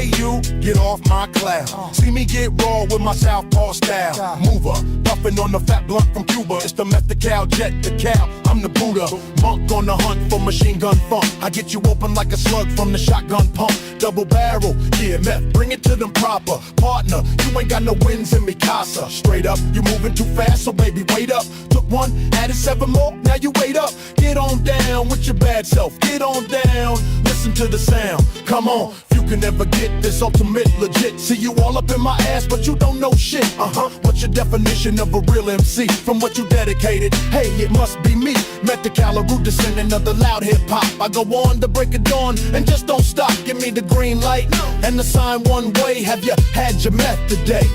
Hey you, get off my cloud. See me get raw with my southpaw style. Mover, puffin' on the fat blunt from Cuba. It's the method jet the cow. I'm the Buddha, monk on the hunt for machine gun funk. I get you open like a slug from the shotgun pump. Double barrel, yeah, meth, bring it to them proper. Partner, you ain't got no wins in me casa. Straight up, you moving too fast, so baby wait up. Took one, added 7 more, now you wait up. Get on down with your bad self, get on down. Listen to the sound, come on. You can never get this ultimate legit. See you all up in my ass, but you don't know shit. What's your definition of a real MC? From what you dedicated, hey, it must be me. Met the caliber descendant of the loud hip-hop. I go on to break of dawn and just don't stop. Give me the green light and the sign one way. Have you had your meth today?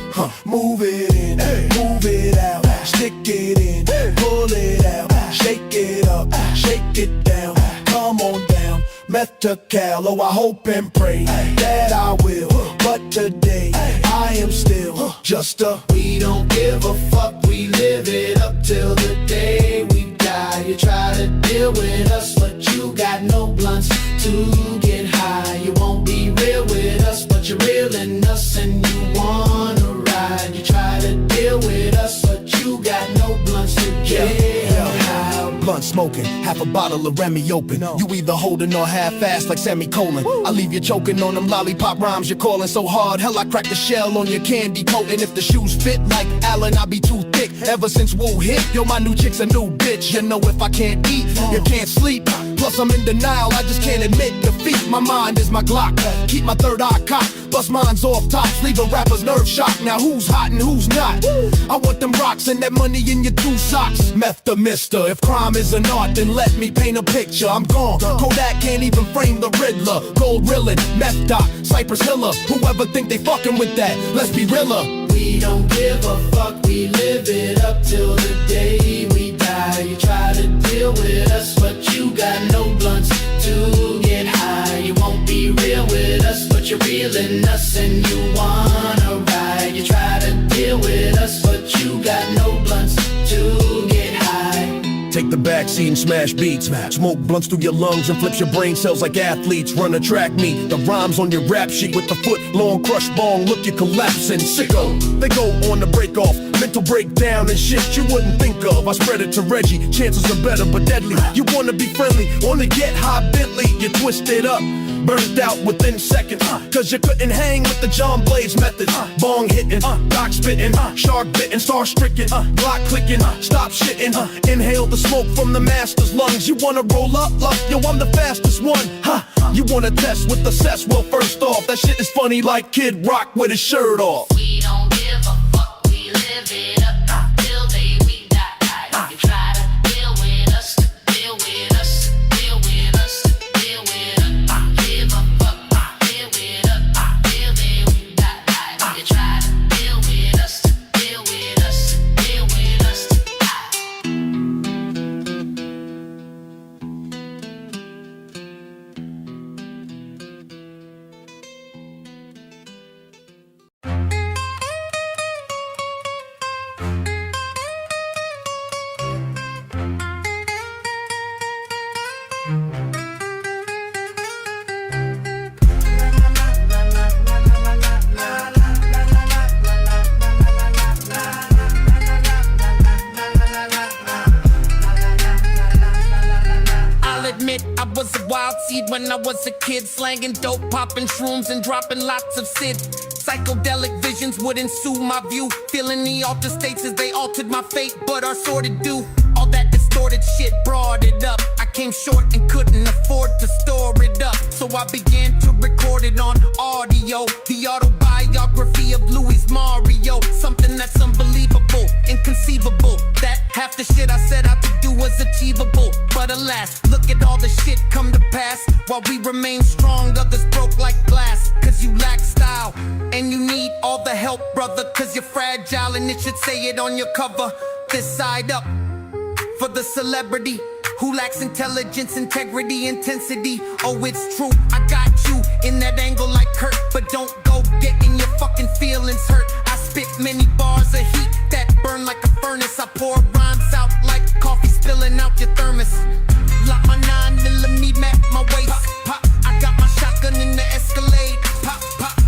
Move it in, move it out. Stick it in, pull it out. Shake it up, shake it down. Come on down, meth to cal. Oh, I hope and pray that I will. But today, I am still just a we don't give a fuck. We live it up till the day we die. You try to deal with us, but you got no blunts to get high. You won't be real with us, but you're real in us and you wanna ride. You try to deal with us, but you got no blunts to get high. Blunt smoking, half a bottle of Remy open. You either holding or half-assed like semicolon. I leave you choking on them lollipop rhymes. You're calling so hard, hell I crack the shell on your candy coating. If the shoes fit like Allen, I be too thick. Ever since Wu hit, yo, my new chick's a new bitch. You know if I can't eat, you can't sleep. Plus I'm in denial, I just can't admit defeat. My mind is my Glock, keep my third eye cocked. Bust mines off tops, leave a rapper's nerve shocked. Now who's hot and who's not? I want them rocks and that money in your 2 socks. Meth the mister, if crime is an art, then let me paint a picture. I'm gone, Kodak can't even frame the Riddler. Gold Rillin', Meth Doc, Cypress Hiller. Whoever think they fucking with that, let's be realer. We don't give a fuck, we live it up till the day we die. You try to deal with us, but you got no blunts to get high. You won't be real with us, but you're real in us and you wanna ride. You try to deal with us, but you got no blunts to get high. Take the backseat and smash beats. Smoke blunts through your lungs and flips your brain cells like athletes. Run a track meet. The rhymes on your rap sheet with the foot long crush bong. Look, you're collapsing. Sicko. They go on the break off. Mental breakdown and shit you wouldn't think of. I spread it to Reggie. Chances are better but deadly. You wanna be friendly, wanna get high Bentley. You twist it up. Burnt out within seconds, cause you couldn't hang with the John Blaze methods. Bong hitting, doc spitting, shark bitten, star stricken, block clicking, stop shitting, inhale the smoke from the master's lungs. You wanna roll up, yo, I'm the fastest one. You wanna test with the cess? Well, first off, that shit is funny like Kid Rock with his shirt off. We don't give a fuck, we live it up till day we die. You try to deal with us, deal with us, deal with us, deal with us. When I was a kid, slanging dope, popping shrooms and dropping lots of Sid. Psychedelic visions would ensue my view. Feeling the altered states as they altered my fate, but our sordid do. All that distorted shit brought it up. I came short and couldn't afford to store it up, so I began to record it on audio. The autobiography of Luis Mario. Something that's unbelievable, inconceivable. That half the shit I set out to do was achievable, but alas, look at all the shit come to pass. While we remain strong, others broke like glass. Cause you lack style, and you need all the help, brother. Cause you're fragile, and it should say it on your cover. This side up, for the celebrity who lacks intelligence, integrity, intensity. Oh, it's true, I got you in that angle like Kurt, but don't go getting your fucking feelings hurt. I spit many bars of heat that burn like a furnace. I pour rhymes out like coffee spilling out your thermos. Lock my 9mm at my waist. Pop, pop. I got my shotgun in the Escalade. Pop, pop.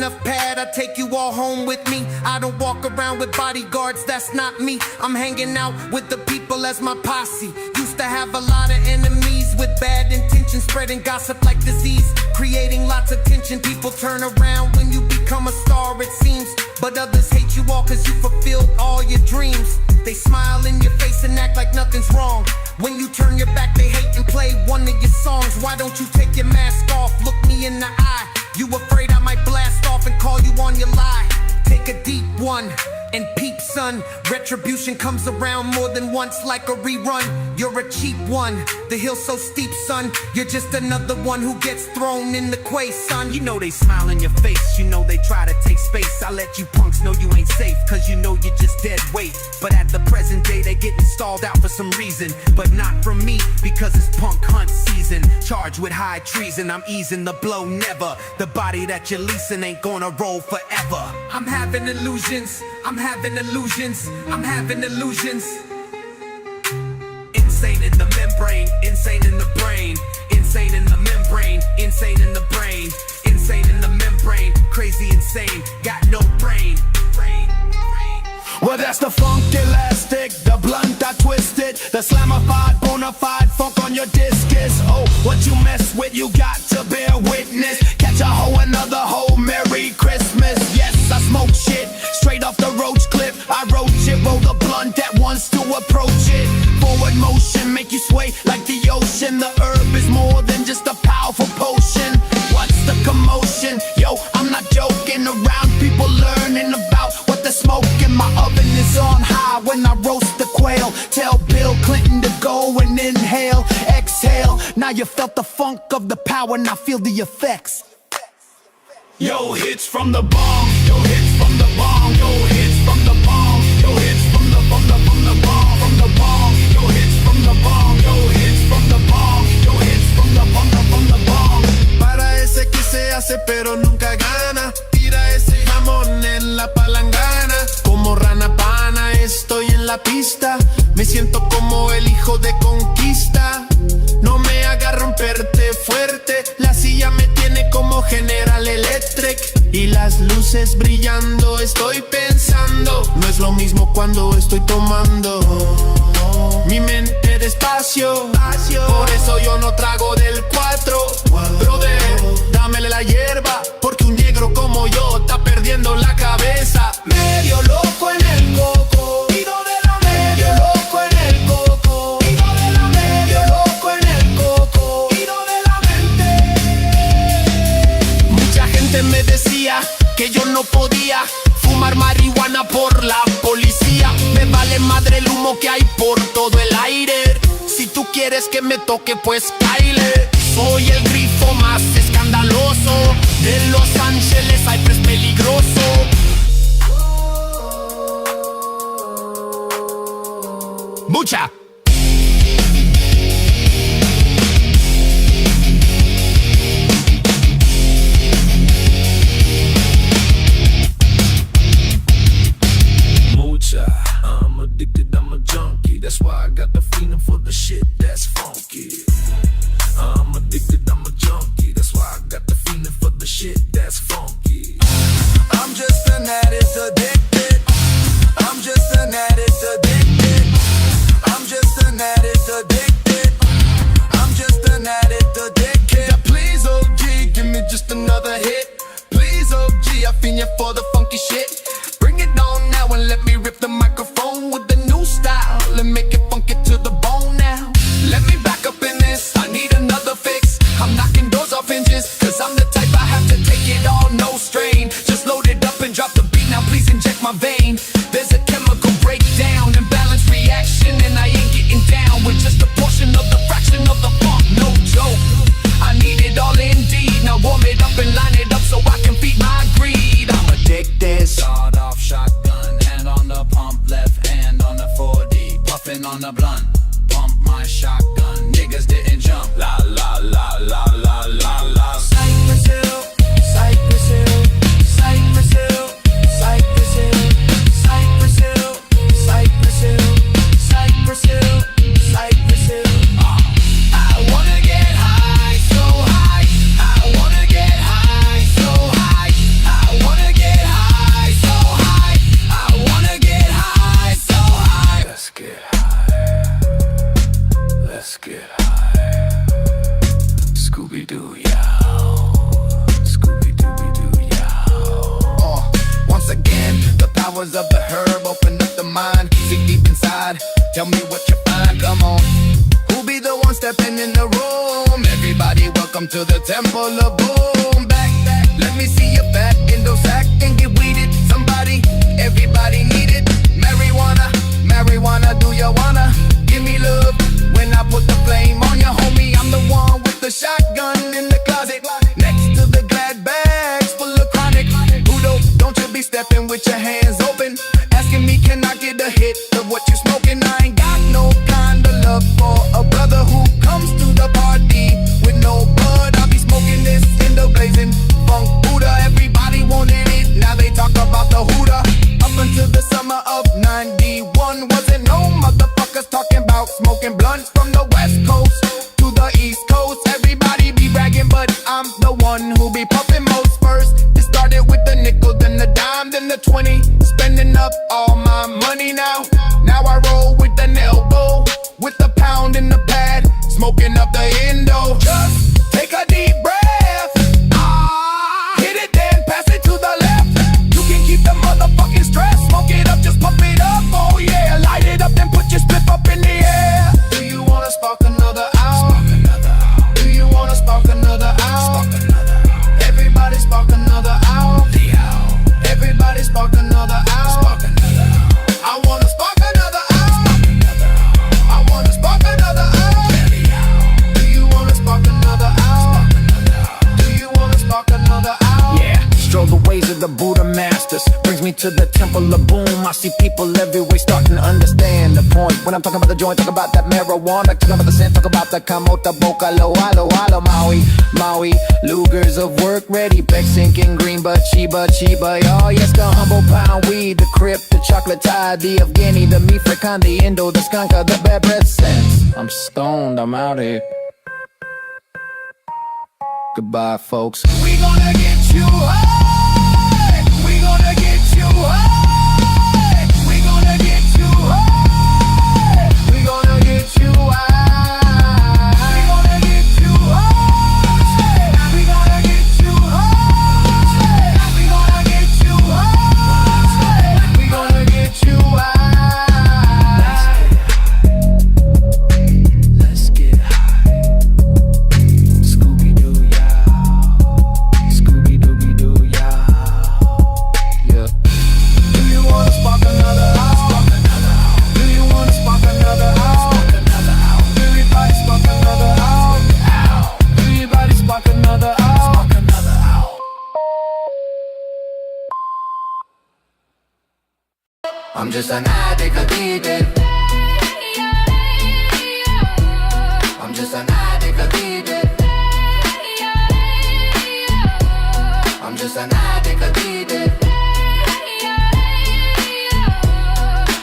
enough pad, I take you all home with me. I don't walk around with bodyguards, that's not me. I'm hanging out with the people as my posse. Used to have a lot of enemies with bad intentions, spreading gossip like disease, creating lots of tension. People turn around when you become a star, it seems, but others hate you all cause you fulfilled all your dreams. They smile in your face and act like nothing's wrong. When you turn your back, they hate and play one of your songs. Why don't you take your mask off, look me in the eye? You afraid I might blast off and call you on your lie? Take a deep one and peep, son. Retribution comes around more than once like a rerun. You're a cheap one, the hill's so steep, son. You're just another one who gets thrown in the quay, son. You know they smile in your face, you know they try to take space. I let you punks know you ain't safe, cause you know you're just dead weight. But at the present day they getting stalled out for some reason, but not from me, because it's punk hunt season. Charged with high treason, I'm easing the blow never. The body that you're leasing ain't gonna roll forever. I'm having illusions, I'm having illusions, I'm having illusions. Insane in the membrane, insane in the brain, insane in the membrane, insane in the brain, insane in the membrane, crazy insane, got no brain. Well, that's the funk elastic, the blunt I twisted, the slamified, bona fide funk on your discus. Oh, what you mess with, you got to bear witness. Catch a hoe, another hoe, Merry Christmas. Yes, I smoke shit, straight off the roach clip. I roach it, roll the blunt that wants to approach it. Forward motion, make you sway like the ocean. The herb is more than just a powerful potion. What's the commotion? Yo, I'm not joking around, people learning about what they're smoking. My oven is on high when I roast the quail. Tell Bill Clinton to go and inhale, exhale. Now you felt the funk of the power, now feel the effects. Yo, hits from the bomb, yo, hits from the bomb, yo, hits from the bomb, yo, hits from the bomb, from the bomb, yo, hits from the bomb, yo, hits from the bomb, yo, hits from the bomb. Para ese que se hace pero nunca gana, tira ese jamón en la palangana. Como rana pana estoy en la pista, me siento como el hijo de conquista. No me haga romperte fuerte, la silla me tiene como General Electric. Y las luces brillando, estoy pensando, no es lo mismo cuando estoy tomando. Mi mente despacio, por eso yo no trago del 4. Brother, dámele la hierba, porque un negro como yo está perdiendo la cabeza. Medio loco en el coco, ido de la medio loco en el coco, ido de la medio loco en el coco, ido de la mente. Mucha gente me decía que yo no podía fumar marihuana por la policía. Me vale madre el humo que hay por todo el aire. Si tú quieres que me toque, pues cáile. Soy el grifo más escandaloso de Los Ángeles, Cypress peligroso. Mucha. I'm addicted, I'm a junkie. That's why I got the feeling for the shit that's funky. I'm addicted, I'm a junkie. That's why I got the feeling for the shit that's funky. I'm just an addict addicted. I'm just an addict addicted. I'm just an addict addicted. I'm just an addict addicted. Yeah, please, OG, give me just another hit. Please, OG, I fiend you for the funky shit. Bring it on now and let me rip the microphone with the new style and make it funky to the bone now. Let me back up in this, I need another fix. I'm knocking doors off hinges, cause I'm the type I have to take it all, no strain. Just load it up and drop the beat, now please inject my vein. There's a chemical breakdown and balance reaction, and I ain't getting down with just a portion of the fraction of the funk, no joke. I need it all indeed, now warm it up and line it up so I can feed my greed. I'm addicted. Start off shotgun, hand on the pump, left hand on the 4D, puffing on the blunt. Pump my shotgun, niggas didn't jump. La la la la la la la. Cypress Hill, Cypress Hill, Cypress Hill, Cypress Hill, Cypress Hill, Cypress Hill, Cypress Hill, Cypress Hill. I wanna get high, so high. I wanna get high, so high. I mind. See deep inside, tell me what you find, come on. Who be the one stepping in the room? Everybody welcome to the temple of boom back. Let me see your fat endo sack and get weeded. Somebody, everybody need it. Marijuana, marijuana, do you wanna give me love? When I put the flame on your homie, I'm the one with the shotgun in the closet, next to the glad bags full of chronic. Udo, don't you be stepping with your hands open, asking me can I get a hit of what you smoking? I ain't got no kind of love for a brother who comes to the party with no bud. I be smoking this in the blazing funk Buddha. Everybody wanted it, now they talk about the hooter. Up until the summer of 91, wasn't no motherfuckers talking about smoking blunts. From the west coast to the east coast, everybody be bragging, but I'm the one who be puffing most first. It started with the nickel, then the dime, then the 20. Spending up all my money now. Now I roll with an elbow, with the pound in the pad, smoking up the endo. Just take a deep breath. Hit it, then pass it to the left. You can keep the motherfucking stress. Smoke it up, just pump it up, oh yeah. Light it up, then put your spliff up in the air. Do you wanna spark another hour? Do you wanna spark another hour? Everybody spark another hour. Everybody spark another hour. I wanna spark another hour. I wanna spark another hour. Do you wanna spark another hour? Do you wanna spark another hour? Yeah, stroll the ways of the Buddha masters, brings me to the temple of boom. I see people everywhere starting to understand the point. When I'm talking about the joint, talk about that marijuana. Talk about the scent, talk about the kamota, boca, lo, alo, alo, Maui, Maui. Lugers of work ready, Beck sinking green, but Chiba, oh yes, the humble pound weed, the crip, the chocolate tie, the Afghani, the Mifrikan, the Indo, the skunka, the bad breath sense. I'm stoned, I'm out here. Goodbye, folks. We gonna get you high. We gonna get you high. We gonna get you high. We gonna get you high. We gonna get you high. We gonna get you high. We gonna get you high. We gonna get you high. Let's get high. Scooby-Doo, y'all. Scooby-Dooby-Doo, y'all. Yeah. Do you wanna spark another hour? Do you wanna spark another hour? Everybody spark another hour. Everybody spark another hour. I'm just an addict, addicted. I'm just an addict, addicted. I'm just an addict, addicted.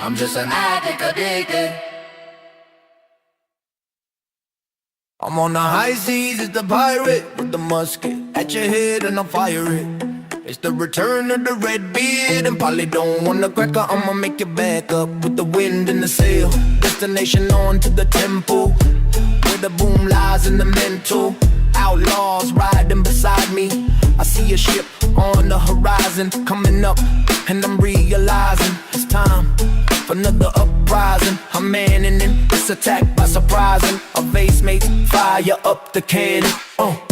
I'm just an addict, addicted. I'm on the high seas as the pirate with the musket at your head and I'll fire it. It's the return of the red beard and probably don't want a cracker. I'ma make you back up with the wind and the sail. Destination on to the temple where the boom lies in the mental. Outlaws riding beside me. I see a ship on the horizon coming up and I'm realizing it's time for another uprising. I'm manning in this attack by surprising. A vase mates fire up the cannon.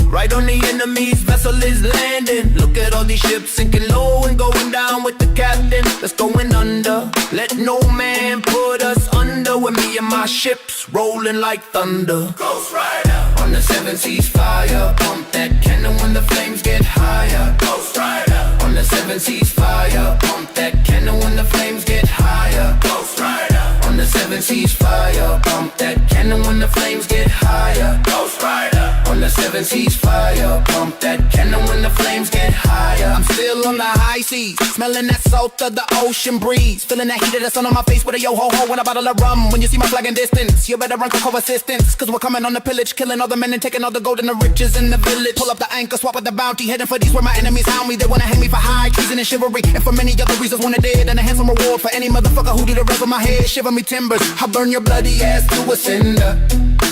Right on the enemy's vessel is landing. Look at all these ships sinking low and going down with the captain. That's going under. Let no man put us under. With me and my ships rolling like thunder. Ghost Rider on the seven seas fire. Pump that cannon when the flames get higher. Ghost Rider on the seven seas fire. Pump that cannon when the flames get higher. Ghost Rider on the seven seas fire. Pump that cannon when the flames get higher. Ghost Rider on the seven seas fire. Pump that cannon when the flames get higher. I'm still on the high seas, smelling that salt of the ocean breeze. Feeling that heat of the sun on my face with a yo-ho-ho and a bottle of rum. When you see my flag in distance, you better run for co-assistance. Cause we're coming on the pillage, killing all the men and taking all the gold and the riches in the village. Pull up the anchor, swap with the bounty, heading for these where my enemies hound me. They wanna hang me for high, treason and chivalry, and for many other reasons when they're dead. And a handsome reward for any motherfucker who did the rest of my head. Shiver me timbers, I'll burn your bloody ass to a cinder.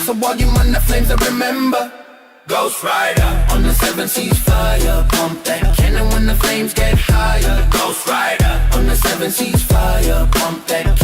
So all you man the flames I remember. Ghost Rider on the seven seas fire. Pump that cannon when the flames get higher. Ghost Rider on the seven seas fire. Pump that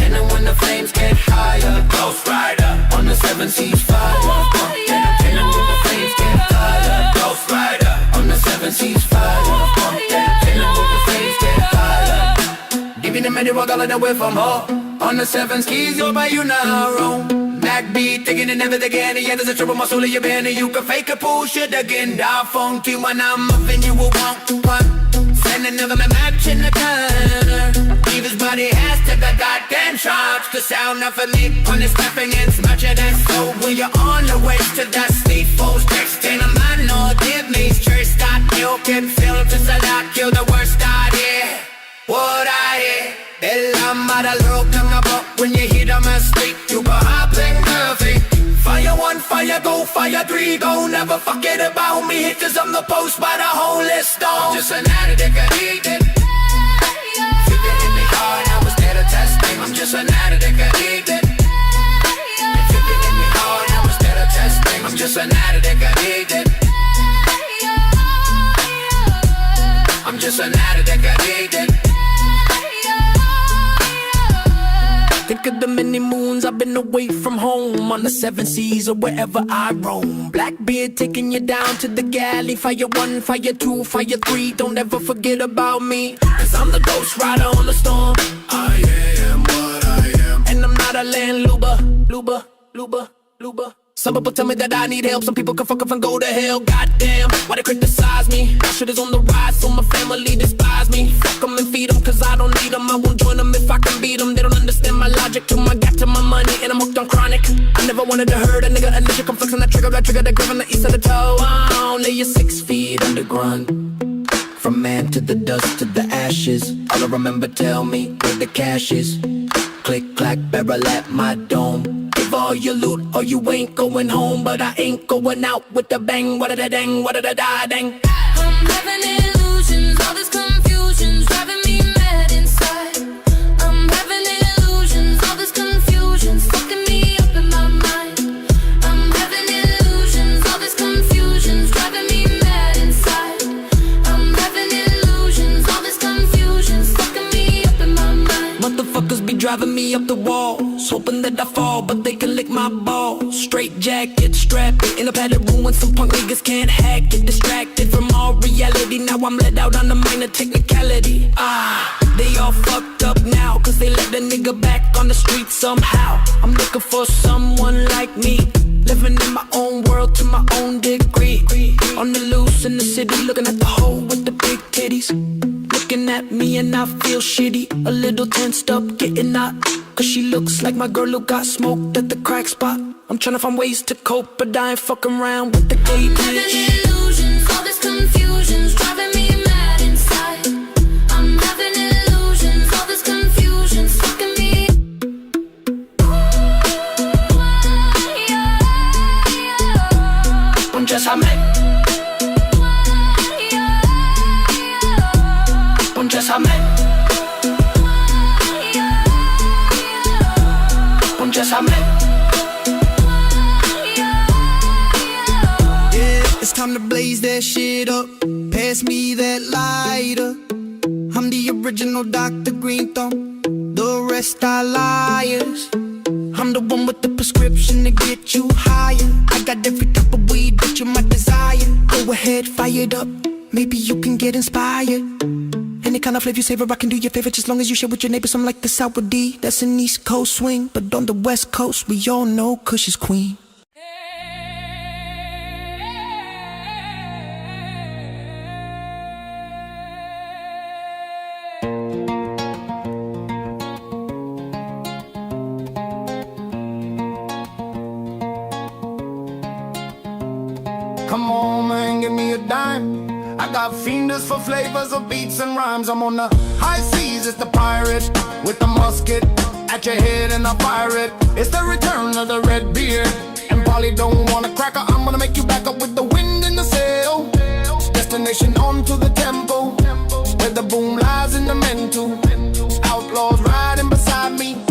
darling, away from home. On the 7 keys, you're by you now, wrong. Mac beat, taking it never again. Yeah, there's a trouble, my soul in your band. And you can fake a bullshit again. Down funky when I'm up and you will want one. Send another match in the corner. Leave his body has to the goddamn shots. The sound of a leak on his clapping and smudging and so when you're on the way to that sleep, folks texting a man, no, give me straight start. You can feel just a lot, kill the worst idea. What I hear, Bella mara loca na book when you hear them asleep. You go hopping perfect. Fire 1, fire go, fire 3 go. Never forget about me, hit cause I'm the post by the whole list on. Just an addict, addicted. Feel it in the heart, I was there to test me. I'm just an addict, addicted. Feel it in the heart, I was there to test me. I'm just an addict, addicted. I'm just an addict, addicted. Think of the many moons I've been away from home, on the 7 seas or wherever I roam. Blackbeard taking you down to the galley. Fire 1, fire 2, fire 3. Don't ever forget about me, cause I'm the ghost rider on the storm. I am what I am, and I'm not a landluber. Luba. Some people tell me that I need help. Some people can fuck up and go to hell. Goddamn, why they criticize me? My shit is on the rise, so my family despise me. Fuck them and feed them, cause I don't need them. I won't join them if I can beat them. They don't understand my logic. To my got to my money, and I'm hooked on chronic. I never wanted to hurt a nigga unless you come flexing that trigger. That trigger, that grip on the east of the toe. Oh, now you're 6 feet underground. From man to the dust to the ashes. All I remember, tell me where the cash is. Click, clack, barrel at my dome. Give all your loot or you ain't going home. But I ain't going out with the bang. What a dang, what a da dang. I'm having illusions, all this confusion's driving me mad inside. I'm having illusions, all this confusion's fucking me up in my mind. I'm having illusions, all this confusion's driving me mad inside. I'm having illusions, all this confusion's fucking me up in my mind. Motherfuckers be driving me up the walls, hoping that I fall, but they can lick my balls. Straight jacket, strapped in a padded room when some punk niggas can't hack it. Distracted from all reality, now I'm let out on a minor technicality. They all fucked up now, cause they let the nigga back on the street somehow. I'm looking for someone like me, living in my own world to my own degree. On the loose in the city, looking at the hole with the big titties. Looking at me and I feel shitty, a little tensed up, getting hot. Cause she looks like my girl who got smoked at the crack spot. I'm tryna find ways to cope, but I ain't fucking around with the gate. I'm having illusions, all this confusion's driving me mad inside. I'm having illusions, all this confusion's fucking me. Punchasame, punchasame, punchasame. It's time to blaze that shit up. Pass me that lighter. I'm the original Dr. Green Thumb. The rest are liars. I'm the one with the prescription to get you higher. I got every type of weed that you might desire. Go ahead, fire it up. Maybe you can get inspired. Any kind of flavor you savor, I can do your favorite, just long as you share with your neighbors. I'm like the Sour D, that's an East Coast swing. But on the West Coast, we all know Kush is queen. Come on, man, give me a dime. I got fienders for flavors of beats and rhymes. I'm on the high seas, it's the pirate with the musket at your head and I fire it. It's the return of the red beard. And Polly don't want a cracker, I'm gonna make you back up with the wind in the sail. Destination on to the tempo, where the boom lies in the mental. Outlaws riding beside me.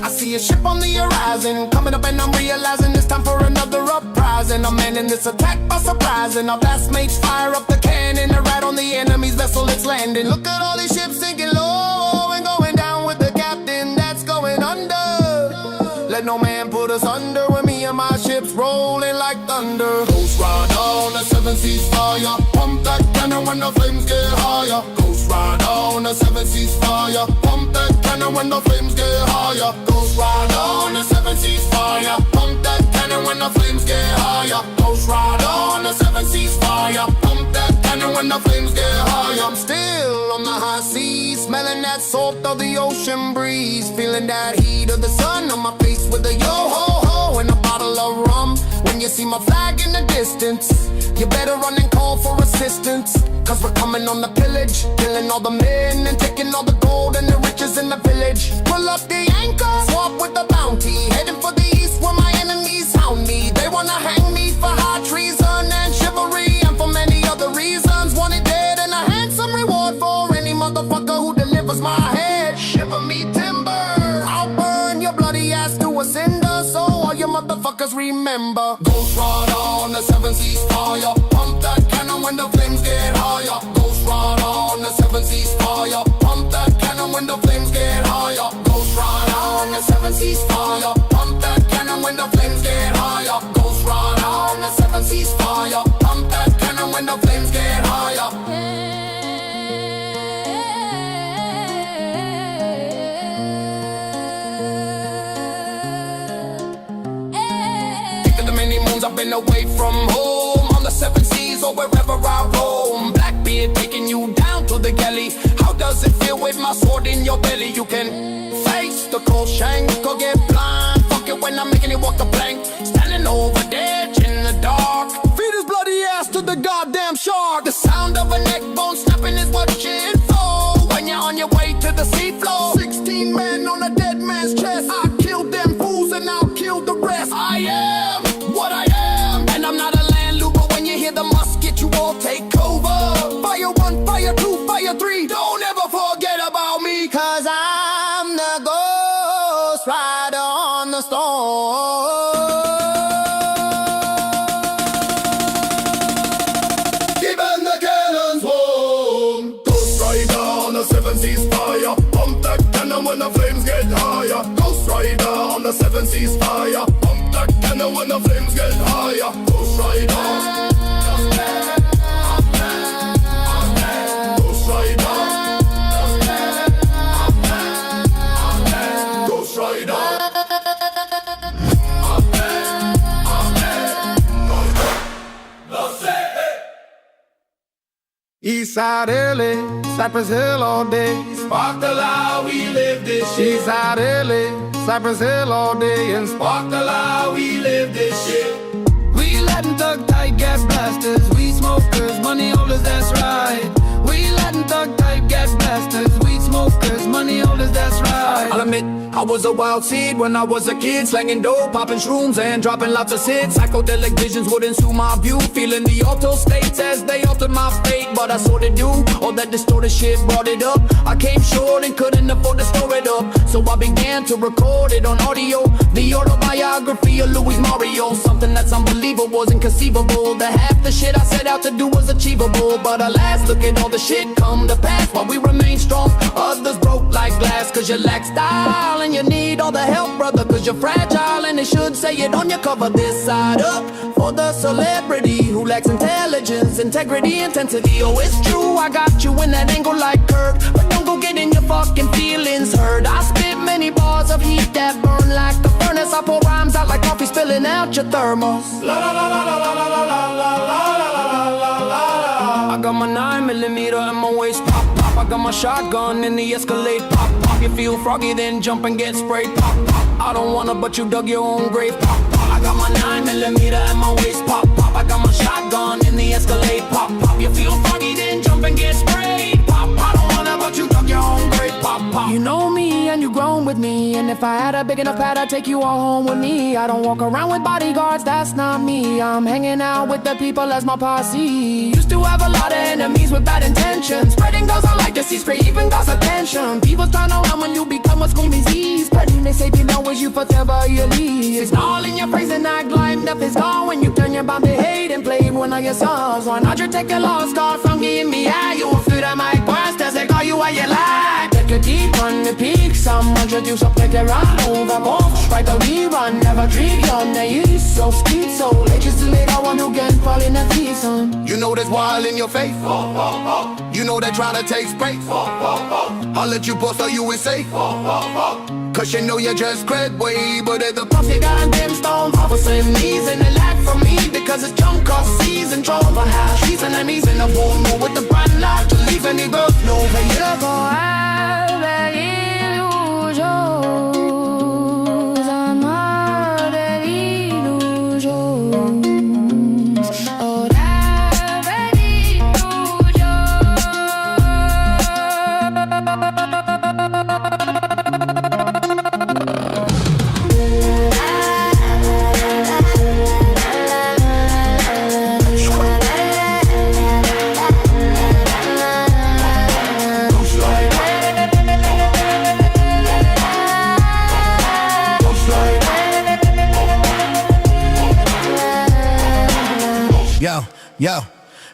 I see a ship on the horizon, coming up and I'm realizing it's time for another uprising. I'm manning this attack by surprise, and our mates fire up the cannon and right on the enemy's vessel it's landing. Look at all these ships sinking low and going down with the captain that's going under. Let no man put us under when me and my ships rolling like thunder. Ghost rider on the 7 seas fire, pump that cannon when the flames get higher. Ghost Rider on the 7 seas fire. Pump that cannon when the flames get higher. Ghost Rider on the 7 seas fire. Pump that cannon when the flames get higher. Ghost Rider on the 7 seas fire. Pump that cannon when the flames get higher. I'm still on the high seas, smelling that salt of the ocean breeze, feeling that heat of the sun on my face with a yo-ho-ho and a bottle of rum. When you see my flag in the distance, you better run and call for assistance, cause we're coming on the pillage, killing all the men and taking all the gold and the riches in the village. Pull up the anchor, swap with the bounty, heading for the east where my enemies hound me. They wanna hang me for high treason and chivalry, and for many other reasons. Want it dead and a handsome reward for any motherfucker who delivers my head. Shiver me timber, I'll burn your bloody ass to a cinder, so all you motherfuckers remember. Ghost Rider on the 7 seas fire. Pump that cannon when the flames get higher. Ghost Rider on the 7 seas fire. Pump that cannon when the flames get higher. Ghost Rider on the 7 seas fire. Pump that cannon when the flames get higher. Ghost Rider on the 7 seas fire. Pump that cannon when the flames get higher. I've been away from home, on the 7 seas or wherever I roam. Blackbeard taking you down to the galley. How does it feel with my sword in your belly? You can face the cold shank or get blind. Fuck it when I'm making it walk the plank. Standing over there in the dark, feed his bloody ass to the goddamn shark. The sound of a neck bone snapping is what shit for when you're on your way to the seafloor. 16 men on a dead man's chest. I killed them fools and I'll kill the rest. I am what I am, and I'm not a landlubber. When you hear the musket, you all take over. Fire 1, fire 2, fire 3. Don't ever forget about me, cause I'm the Ghost Rider on the storm. Keeping the cannons warm. Ghost Rider on the 7 seas fire. Pump that cannon when the flames get higher. Ghost Rider on the 7 seas fire. Pump that cannon when the flames get higher. Ghost Rider. Ghost Rider. Ghost Rider. Eastside LA, Cypress Hill all day. Spark the loud, we live this shit. Eastside LA, Cypress Hill all day. And spark the loud, we live this shit. We letting thug type gas blasters, we smokers, money holders, that's right. We letting thug type gas blasters, we smokers, money holders, that's right. I'll admit, I was a wild seed when I was a kid, slanging dope, popping shrooms and dropping lots of hits. Psychedelic visions would ensue my view, feeling the auto states as they altered my fate. But I saw they do, all that distorted shit brought it up. I came short and couldn't afford to store it up, so I began to record it on audio. The autobiography of Louis Mario, something that's unbelievable, inconceivable. The half the shit I set out to do was achievable, but alas, look at all the shit come to pass. While we remain strong, others broke like glass. Cause you lack style and you need all the help, brother, cause you're fragile, and it should say it on your cover. This side up for the celebrity who lacks intelligence, integrity, intensity. Oh, it's true, I got you in that angle like Kirk, but don't go getting your fucking feelings hurt. I spit many bars of heat that burn like a furnace. I pour rhymes out like coffee spilling out your thermos. La la la la la la la la la la la la la. I got my 9mm in my waist, pop pop. I got my shotgun in the Escalade, pop pop. You feel froggy, then jump and get sprayed, pop pop. I don't wanna, but you dug your own grave, pop pop. I got my 9mm in my waist, pop pop. I got my shotgun in the Escalade, pop pop. You feel froggy, then jump and get sprayed, pop. I don't wanna, but you dug your own grave, pop pop. You know me and you grown with me, and if I had a big enough pad, I'd take you all home with me. I don't walk around with bodyguards, that's not me. I'm hanging out with the people as my posse. Used to have a lot of enemies with bad intentions, spreading goes I like to see, spray even cause attention. People turn around when you become a screaming disease, spreading they say below is you forever you leave. It's all in your face and act like nothing is gone when you turn your bomb to hate and play one of your songs. Why not you take a lost card from giving me high? You will feel that my worst as they call you while you lie. Take a deep on the peak, some introduce up like a run over both. Right the rerun, never dream on the east. So speed, so late, just to make one who can fall in the season. You know there's wild in your face. You know they're trying to take space. I'll let you post or you will say. Cause you know you're just great way. But at the puffy goddamn storm, all the same knees and they lack for me. Because it's junk off season, drove a house. She's an enemies in a warm mood with the bright light to leave any birth no Yo,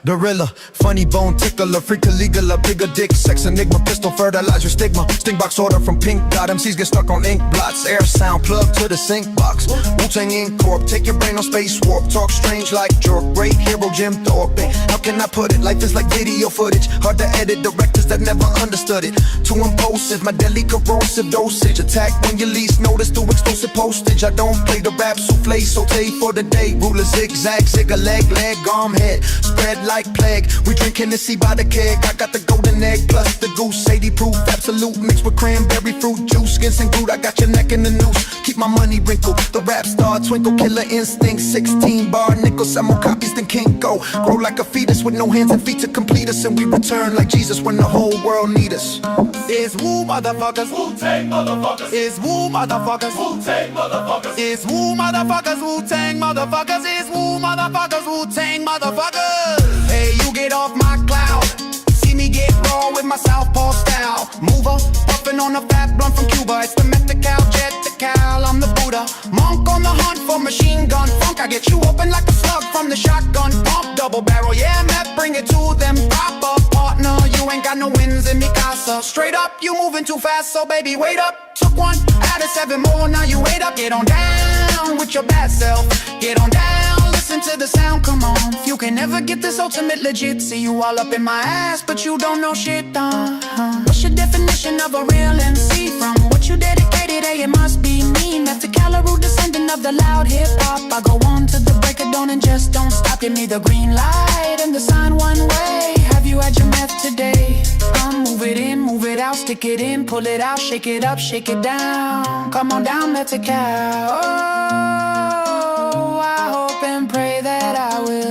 gorilla, funny bone tickler, freak illegal, a bigger dick, sex enigma, pistol fertilizer stigma, sting box order from Pink Dot, MCs get stuck on ink blots, air sound plug to the sync box, Wu-Tang Ink Corp, take your brain on space warp, talk strange like Jork, great hero Jim Thorpe, how can I put it, life is like video footage, hard to edit, directors that never understood it, too impulsive, my deadly corrosive dosage, attack when you least notice through explosive postage, I don't play the rap souffle, saute for the day, ruler zigzag, zig-a-leg, leg, arm, head, spread like plague, we drink Hennessy by the keg, I got the golden egg plus the goose, 80 proof, absolute, mixed with cranberry fruit juice, skins and glue, I got your neck in the noose, keep my money wrinkled, the rap star, twinkle, killer instinct, 16 bar, nickel, sell more copies than Kinko, grow like a fetus with no hands and feet to complete us, and we return like Jesus when the whole world need us. It's woo motherfuckers, Wu-Tang motherfuckers, it's woo motherfuckers, Wu-Tang motherfuckers, it's woo motherfuckers, Wu-Tang motherfuckers, it's woo motherfuckers, Wu-Tang motherfuckers. Hey, you get off my cloud. See me get raw with my southpaw style. Mover, puffin' on a fat blunt from Cuba. It's the Methcal, jet the cal, I'm the Buddha. Monk on the hunt for machine gun funk. I get you open like a slug from the shotgun pump. Double barrel, yeah, Meth, bring it to them proper. Partner, you ain't got no wins in Mikasa. Straight up, you moving too fast, so baby, wait up. Took one, added 7 more, now you wait up. Get on down with your bad self. Get on down. Listen to the sound, come on. You can never get this ultimate legit. See you all up in my ass, but you don't know shit, What's your definition of a real MC? From what you dedicated, hey, it must be me. Methcal, descendant of the loud hip-hop. I go on to the break of dawn and just don't stop. Give me the green light and the sign one way. Have you had your meth today? Move it in, move it out, stick it in, pull it out, shake it up, shake it down. Come on down, Methcal. Oh, I hope and pray that I will.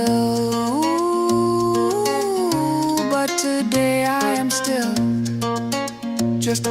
But today I am still just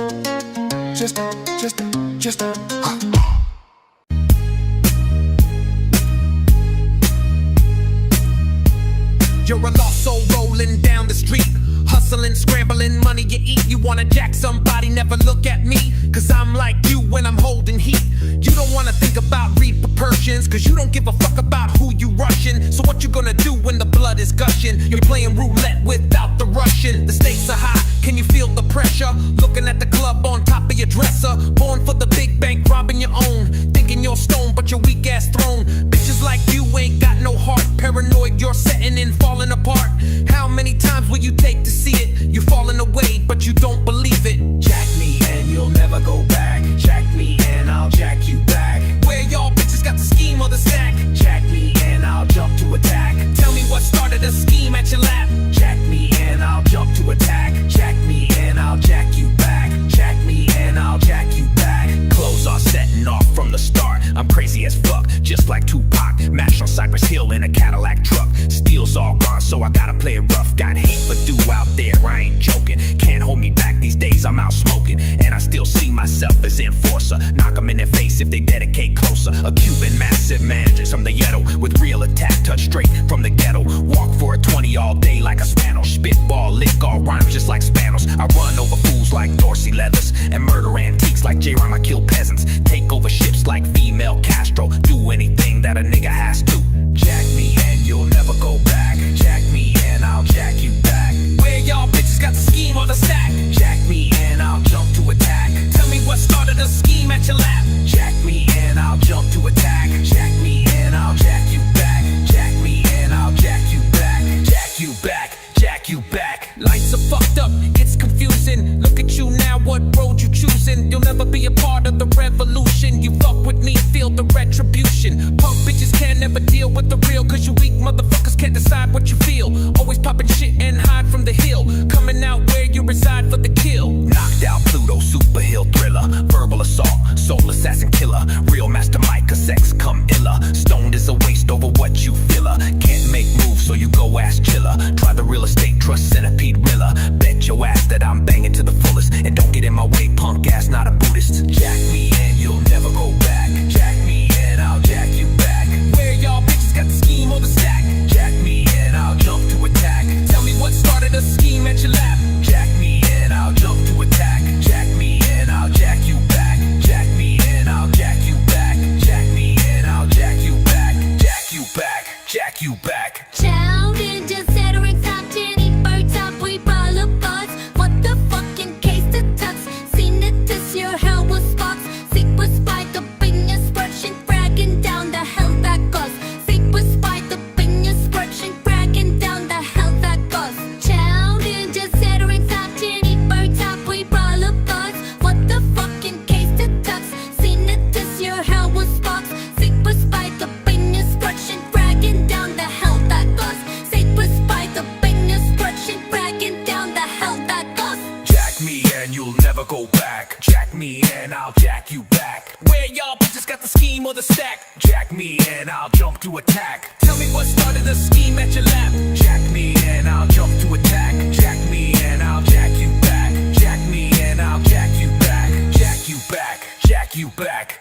You're a lost soul rolling down the street, hustling, scrambling, money you eat. You wanna jack somebody, never look at me, cause I'm like you when I'm holding heat. You don't wanna think about repercussions, cause you don't give a fuck about who you rushing. So what you gonna do when the blood is gushing? You're playing roulette without the Russian. The stakes are high, can you feel the pressure? Looking at the club on top of your dresser. Born for the big bank, robbing your own. Thinking you're stone, but your weak ass thrown. Bitches like you ain't got no heart. Paranoid, you're setting in, falling apart. How many times will you take to see it? You're falling away, but you don't believe it. Jack me and you'll never go back. Jack me and I'll jack you back. Where y'all bitches got the scheme or the stack? Jack me and I'll jump to attack. Tell me what started a scheme at your lap. Jack me and I'll jump to attack. Jack me and I'll jack you back. Jack me and I'll jack you back. Clothes are setting off from the start. I'm crazy as fuck, just like Tupac. Mashed on Cypress Hill in a Cadillac truck. Steel's all gone, so I gotta play it rough. Got hate for do out there, I ain't joking. Can't hold me back these days, I'm out smoking. And I still see myself as enforcer. Knock them in their face if they dedicate closer. A Cuban massive manager from the ghetto with real attack, touch straight from the ghetto. Walk for a 20 all day like a Spanish. Spitball, lick all rhymes just like Spanos. I run over fools like Dorsey Leathers and murder antiques like J-Rhyme. I kill peasants, take over ships like female Castro. Do anything that a nigga has to. Jack me and you'll never go back. Jack me and I'll jack you back. Where y'all bitches got the scheme or the stack? Jack me and I'll jump to attack. Tell me what started a scheme at your lap. Jack me and I'll jump to attack. Jack me and I'll jack you back. Jack me and I'll jack you back. Jack you back, jack you back. Lights a fuck condition. Punk bitches can never deal with the real, cause you weak motherfuckers can't decide what you feel. Always popping shit and hide from the hill, coming out where you reside for the kill. Knocked out Pluto, super hill thriller, verbal assault, soul assassin killer, real master Micah, sex come illa. Stoned is a waste over what you filler. Can't make moves, so you go ass chiller. Try the real estate trust centipede rilla. Bet your ass that I'm banging to the fullest, and don't get in my way, punk ass, not a Buddhist. Jack me and you'll never go back. Jack me and I'll jack you back. Where y'all bitches got the scheme or the stack? Jack me and I'll jump to attack. Tell me what started a scheme at your lap. Jack me and I'll jump to attack. Jack me and I'll jack you back. Jack me and I'll jack you back. Jack me and I'll jack you back. Jack you back. Jack you back. Child in just settling top, Jenny birds up, we ball of buzz. What the fucking case to touch? Seen it this year, hell was spots. Cypress spike up in your spreadsheet, bragging down the hell that goes. Cypress spike up in your spreadsheet, bragging down the hell that goes. Child in just settling top, Jenny birds up, we ball of buzz. What the fucking case to touch? Seen it this year, hell was spots. Cypress spike up in your spreadsheet, bragging down the hell that goes. Cypress spike up in your spreadsheet, bragging down the hell that goes. Jack me and you'll never go back. Jack me and I'll jack you back. Where y'all bitches got the scheme or the stack? Jack me and I'll jump to attack. Tell me what started a scheme at your lap. Jack me and I'll jump to attack. Jack me and I'll jack you back. Jack me and I'll jack you back. Jack you back. Jack you back.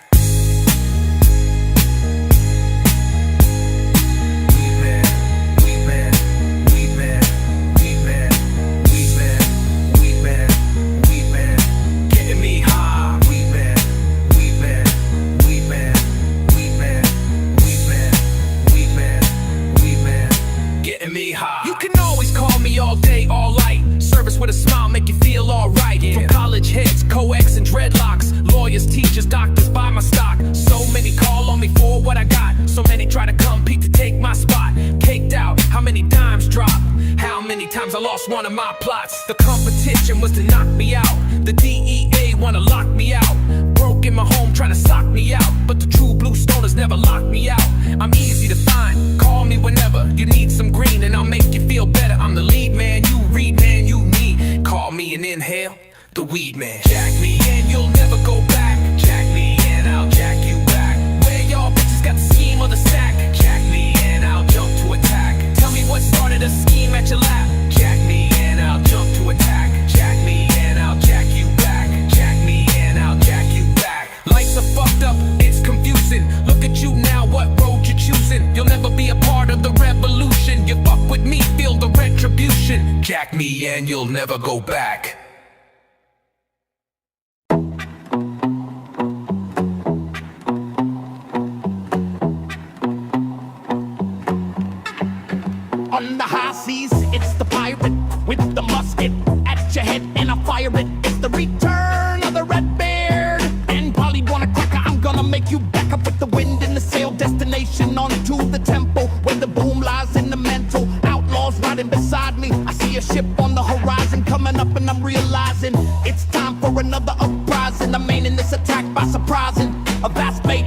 You can always call me all day, all night. Service with a smile, make you feel alright. From college heads, co-ex and dreadlocks, lawyers, teachers, doctors, buy my stock. So many call on me for what I got. So many try to compete to take my spot. Caked out, how many dimes dropped? How many times I lost one of my plots? The competition was to knock me out. The DEA wanna lock me out. Broke in my home trying to sock me out. But the true blue stoners never lock me out. I'm easy to find, call me whenever you need some green and I'll make you feel better. I'm the lead man, you read man, you need. Call me and inhale, the weed man. Jack me and you'll never go back. Jack me and I'll jack you back. Where y'all bitches got the scheme or the stack? Jack me and I'll jump to attack. Tell me what started a scheme at your lap. Jack me and I'll jump to attack. Jack me and I'll jack you back. Jack me and I'll jack you back. Lights are fucked up, it's confusing. Look at you now, what road you choosing? You'll never be a part of the revolution. You fuck with me, feel the retribution. Jack me and you'll never go back. On the high seas, it's the pirate with the musket at your head, and I fire it. It's the return of the red beard. And Polly want a cracker, I'm gonna make you back up with the wind in the sail. Destination onto the temple where the boom lies in the mental. Outlaws riding beside me. I see a ship on the horizon coming up, and I'm realizing it's time for another uprising. I'm aiming this attack by surprising a vast bait.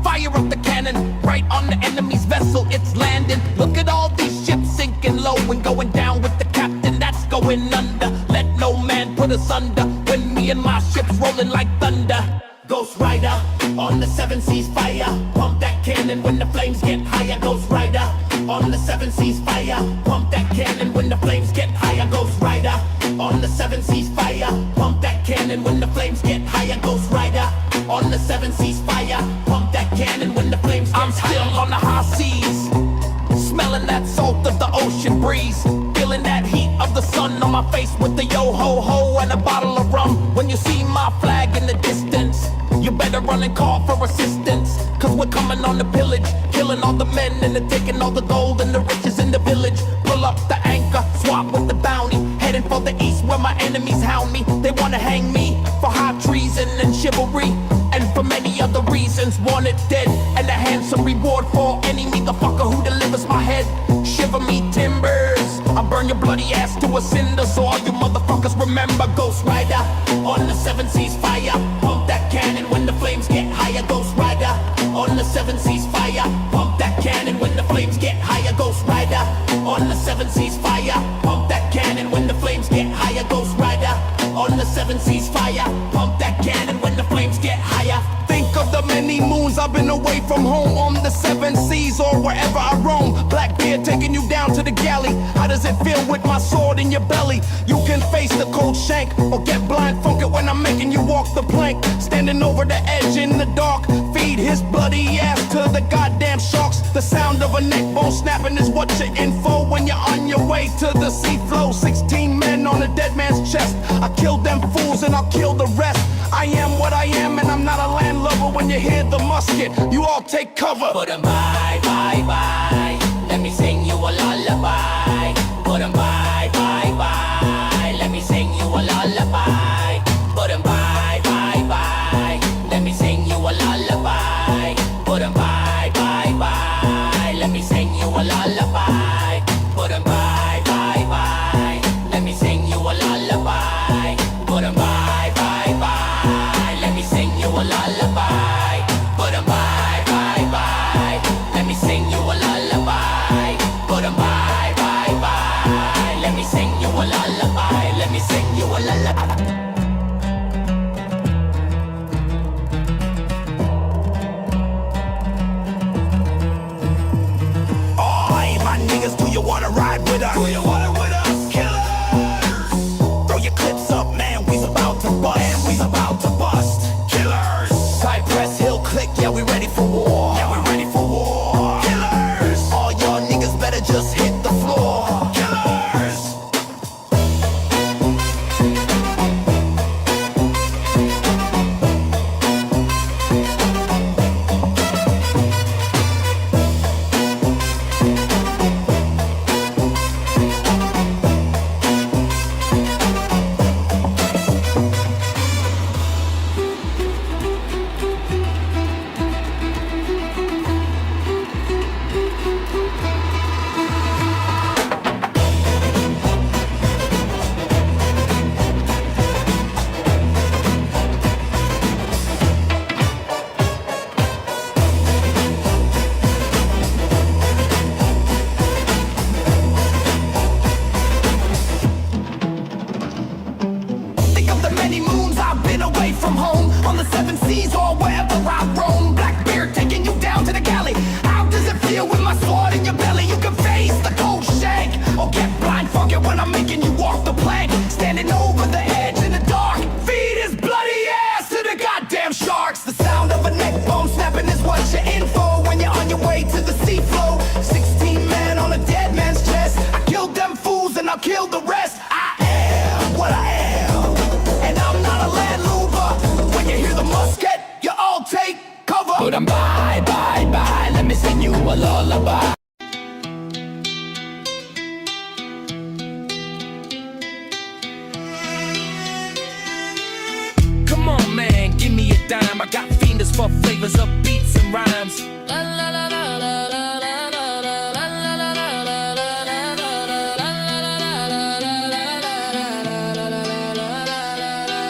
Fire up the cannon right on the enemy's vessel. It's landing. Look at all these ships sinking low and going down with the captain that's going under. Let no man put us under when me and my ships rolling like thunder. Ghost Rider on the seven seas fire. Pump that cannon when the flames get higher. Ghost Rider on the seven seas fire. Pump that cannon when the flames get higher. Ghost Rider on the seven seas fire. Pump that cannon when the flames get higher. Ghost Rider on the seven seas fire. Pump that cannon when the flames get higher. I'm still on the high seas, smelling that salt of the ocean breeze, feeling that heat of the sun on my face with the yo-ho-ho and a bottle of rum. When you see my flag in the distance, you better run and call for assistance, cause we're coming on the pillage, killing all the men and they're taking all the gold and the riches in the village. Pull up the anchor, swap with the bounty, heading for the east where my enemies hound me. They wanna hang me for high treason and chivalry, and for many other reasons. Wanted dead and a handsome reward for any motherfucker who delivers my head. Shiver me timbers, I burn your bloody ass to a cinder. So all you motherfuckers remember Ghost Rider on the seven seas fire. Pump that cannon when the flames get higher. Ghost Rider on the 7 seas fire. Pump that cannon when the flames get higher. Ghost Rider on the 7 seas fire. Pump that cannon when the flames get higher. Ghost Rider on the 7 seas fire. Pump that cannon when the flames get higher. Think of the many moons I've been away from home, on the 7 seas or wherever I roam. Blackbeard taking you down to the galley. How does it feel with my sword in your belly? You can face the cold shank or get blind funked when I'm making you walk the plank. Standing over the edge in the dark, feed his bloody ass to the goddamn sharks. The sound of a neck bone snapping is what you're in for when you're on your way to the sea flow. 16 men on a dead man's chest. I killed them fools and I'll kill the rest. I am what I am and I'm not a landlubber. When you hear the musket, you all take cover. Put 'em bye, bye, bye. Let me sing you a lullaby. Put 'em bye, bye, bye. Let me sing you a lullaby. Put 'em bye, bye, bye. Let me sing you a lullaby. Put 'em bye, bye, bye. Let me sing you a lullaby. Put 'em bye, bye, bye. Let me sing you a lullaby. Put 'em bye, bye, bye. Let me sing you a lullaby. Put 'em bye, bye, bye. Let me sing you a lullaby. Put 'em bye, bye, bye. Let me sing you a lullaby. Let me sing you a lullaby. Do you wanna ride with us? Do you wanna with us? Killers! Throw your clips up, man, we's about to bust. Man, we's about to bust. Killers! Cypress Hill click, yeah, we ready for war. Yeah, we ready for war. Killers! All y'all niggas better just hit the floor. Killers! From home, on the 7 seas or wherever I roam. Blackbeard taking you down to the galley. How does it feel with my sword in your belly? You can face the cold shank or get blind funked when I'm making you walk the plank. Standing over the edge in the dark, feed his bloody ass to the goddamn sharks. The sound of a neck bone snapping is what you're in for when you're on your way to the sea flow. 16 men on a dead man's chest. I killed them fools and I'll kill the rest. I am what I am, and I'm not a landlord. When you hear the musket, you all take cover. Put 'em bye, bye, bye. Let me sing you a lullaby. Come on, man, give me a dime. I got fienders for flavors of beats and rhymes. La, la, la, la, la, la, la, la, la, la, la.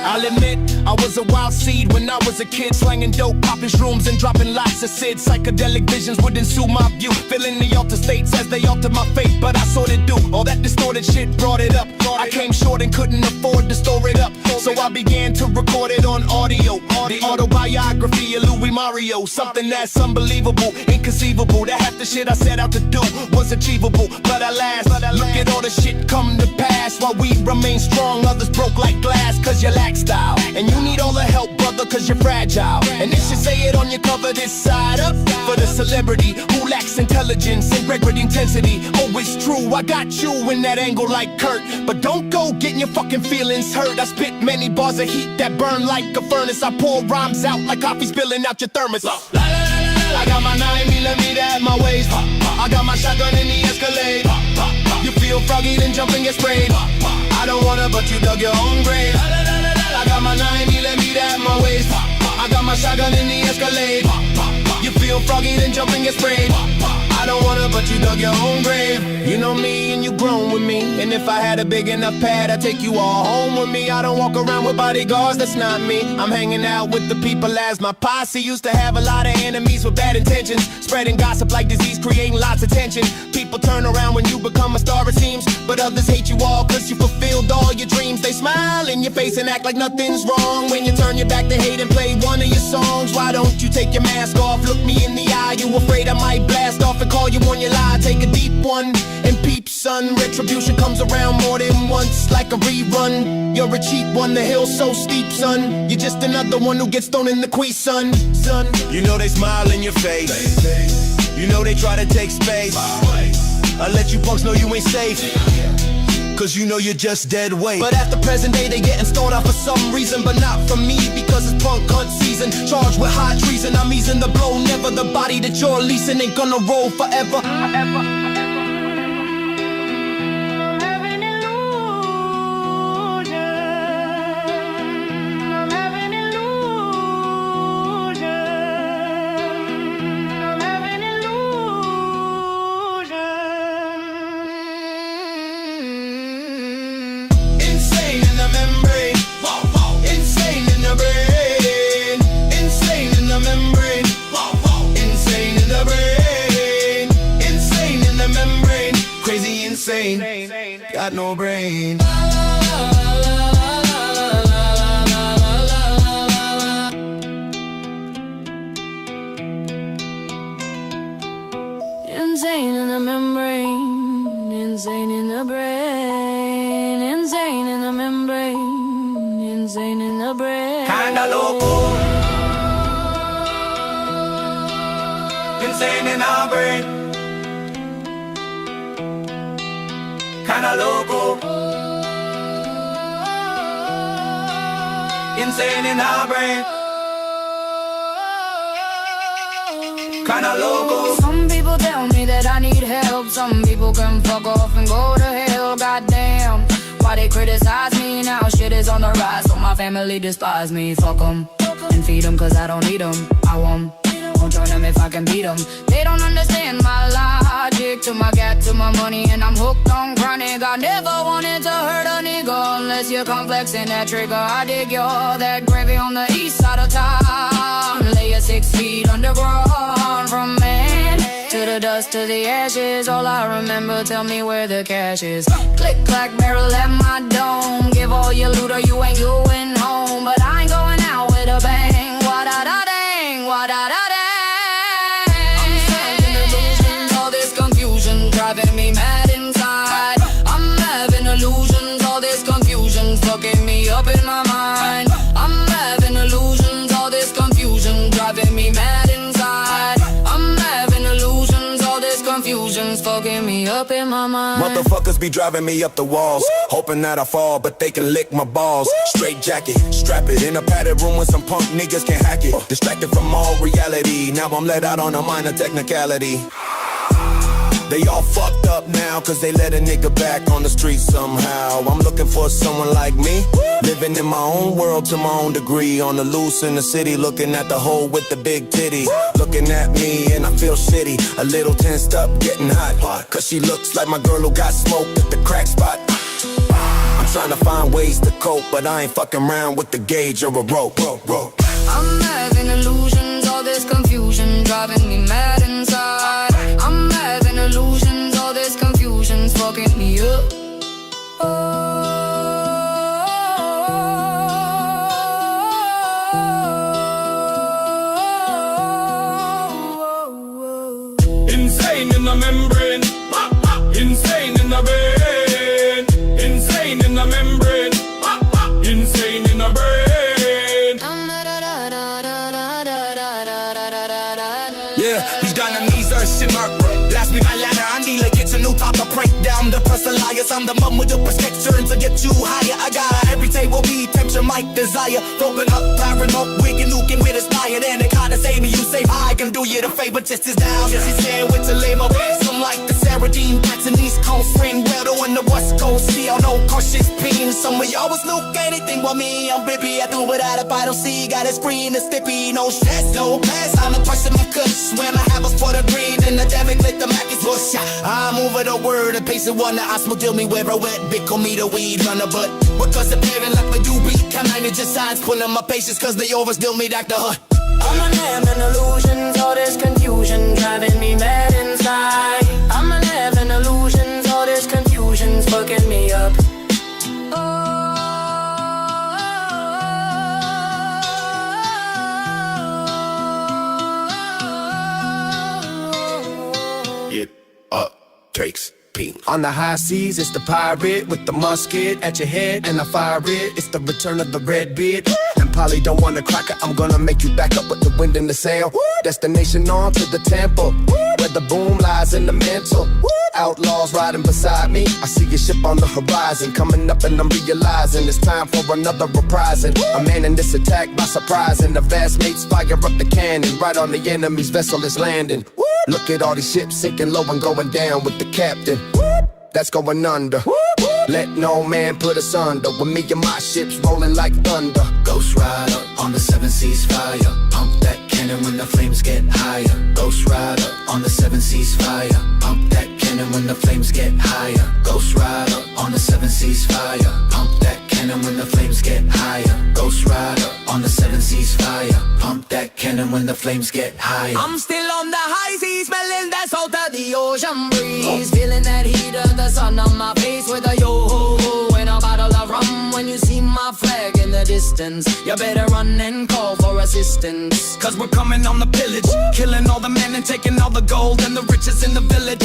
I'll admit I was a wild seed when I was a kid, slanging dope, popping shrooms and dropping lots of SIDS. Psychedelic visions would ensue my view, filling the alter states as they alter my fate. But I sorta do, all that distorted shit brought it up. I came short and couldn't afford to store it up, so I began to record it on audio. The autobiography of Louis Mario, something that's unbelievable, inconceivable. That half the shit I set out to do was achievable, but alas, look at all the shit come to pass. While we remain strong, others broke like glass, cause you lack style. And you need all the help, brother, cause you're fragile. And it should say it on your cover, this side up. For the celebrity who lacks intelligence and record intensity. Oh, it's true, I got you in that angle like Kurt. But don't go getting your fucking feelings hurt. I spit many bars of heat that burn like a furnace. I pour rhymes out like coffee spilling out your thermos. La, la, la, la, I got my 9mm at my waist. I got my shotgun in the Escalade. You feel froggy, then jump and get sprayed. I don't wanna, but you dug your own grave. I got my 9mm at my waist. I got my shotgun in the Escalade. You feel froggy, then jump and get sprayed. I don't wanna, but you dug your own grave. You know me and you grown with me, and if I had a big enough pad, I'd take you all home with me. I don't walk around with bodyguards, that's not me. I'm hanging out with the people as my posse. Used to have a lot of enemies with bad intentions, spreading gossip like disease, creating lots of tension. People turn around when you become a star, it seems, but others hate you all cause you fulfilled all your dreams. They smile in your face and act like nothing's wrong when you turn your back to hate and play one of your songs. Why don't you take your mask off, look me in the eye? You afraid I might blast off and call you on your lie? Take a deep one and peep, son. Retribution comes around more than once, like a rerun. You're a cheap one, the hill's so steep, son. You're just another one who gets thrown in the queue, son. You know they smile in your face, you know they try to take space. I let you punks know you ain't safe, cause you know you're just dead weight. But at the present day they getting stoned out for some reason, but not for me, because it's punk hunt season. Charged with high treason, I'm easing the blow. Never the body that you're leasing ain't gonna roll forever. Got no brain. Insane in the membrane, insane in the brain, insane in the membrane, insane in the brain. Kinda loco, insane in our brain. Kinda loco, insane in our brain. Kinda loco. Some people tell me that I need help. Some people can fuck off and go to hell. Goddamn, why they criticize me now? Shit is on the rise, so my family despise me. Fuck 'em and feed 'em, cause I don't need 'em. I won't join them if I can beat 'em. They don't understand my logic. To my gat, to my money, and I'm hooked on chronic. I never wanted to hurt a nigga unless you're complex in that trigger. I dig you're that gravy on the east side of town. Lay you 6 feet underground. From man to the dust to the ashes, all I remember, tell me where the cash is. Click, clack, barrel at my dome. Give all your loot or you ain't going home. But I ain't going out with a bang. Wa-da-da-dang, wa-da-da-dang. Driving me mad inside. I'm having illusions, all this confusion's fucking me up in my mind. I'm having illusions, all this confusion driving me mad inside. I'm having illusions, all this confusion's fucking me up in my mind. Motherfuckers be driving me up the walls, hoping that I fall, but they can lick my balls. Straight jacket, strap it in a padded room with some punk niggas can't hack it. Distracted from all reality, now I'm let out on a minor technicality. They all fucked up now cause they let a nigga back on the street somehow. I'm looking for someone like me, living in my own world to my own degree. On the loose in the city, looking at the hole with the big titty. Looking at me and I feel shitty, a little tensed up, getting hot. Cause she looks like my girl who got smoked at the crack spot. I'm trying to find ways to cope, but I ain't fucking around with the gauge or a rope. I'm having illusions, all this confusion driving me mad inside. I'm having illusions, all this confusion's fucking me up. Insane in the membrane, insane in the brain, insane in the membrane, insane in the brain. Yeah, these Vietnamese are shimmer. Blast me my ladder, I need to get a new top to break down the personalizers. I'm the mum with the prescription to get you higher. I got a every table beat, temperature, mic desire. Open up, firing up, wicked, looking with inspired. And they kinda say me, you say I can do you the favor just as now. Just as said with the label, some like the sound. Carradine, Paxton, East Coast, friend, well, on the West Coast, see, I know cautious pain. Some of y'all was look anything but me, I'm Bippy, I do without a bottle, see, got a screen, a stippy, no stress, no pass, I'm a person who could when I have a for the green, and the demic lit the Mac is bush. I'm over the word, and pace it one, I smell deal me where I wet, big call me the weed runner, but because the parent like the do beat, come on, just signs, pulling my patience, cause they always deal me Dr. Hood. I'm an having illusions, all this confusion driving me mad inside. I'm an having illusions, all this confusion's fucking me up. Drake's on the high seas, it's the pirate with the musket at your head, and I fire it. It's the return of the red beard. And Polly don't want to crack it. I'm gonna make you back up with the wind in the sail. Destination on to the temple, where the boom lies in the mantle. Outlaws riding beside me. I see your ship on the horizon, coming up and I'm realizing it's time for another reprising. I'm manning this attack by surprising. The vast mates fire up the cannon right on the enemy's vessel is landing. Look at all these ships sinking low and going down with the captain. That's going under. Let no man put us under. With me and my ships rolling like thunder. Ghost Rider on the 7 seas fire. Pump that cannon when the flames get higher. Ghost Rider on the 7 seas fire. Pump that cannon when the flames get higher. Ghost Rider on the 7 seas fire. Pump that cannon when the flames get higher. Ghost Rider on the 7 seas fire. Pump that cannon when the flames get higher. I'm still on the high seas, smelling that salt of the ocean breeze. Feeling that heat of the sun on my face with a yo-ho-ho and a bottle of rum. When you see my flag in the distance, you better run and call for assistance. Cause we're coming on the pillage, killing all the men and taking all the gold and the riches in the village.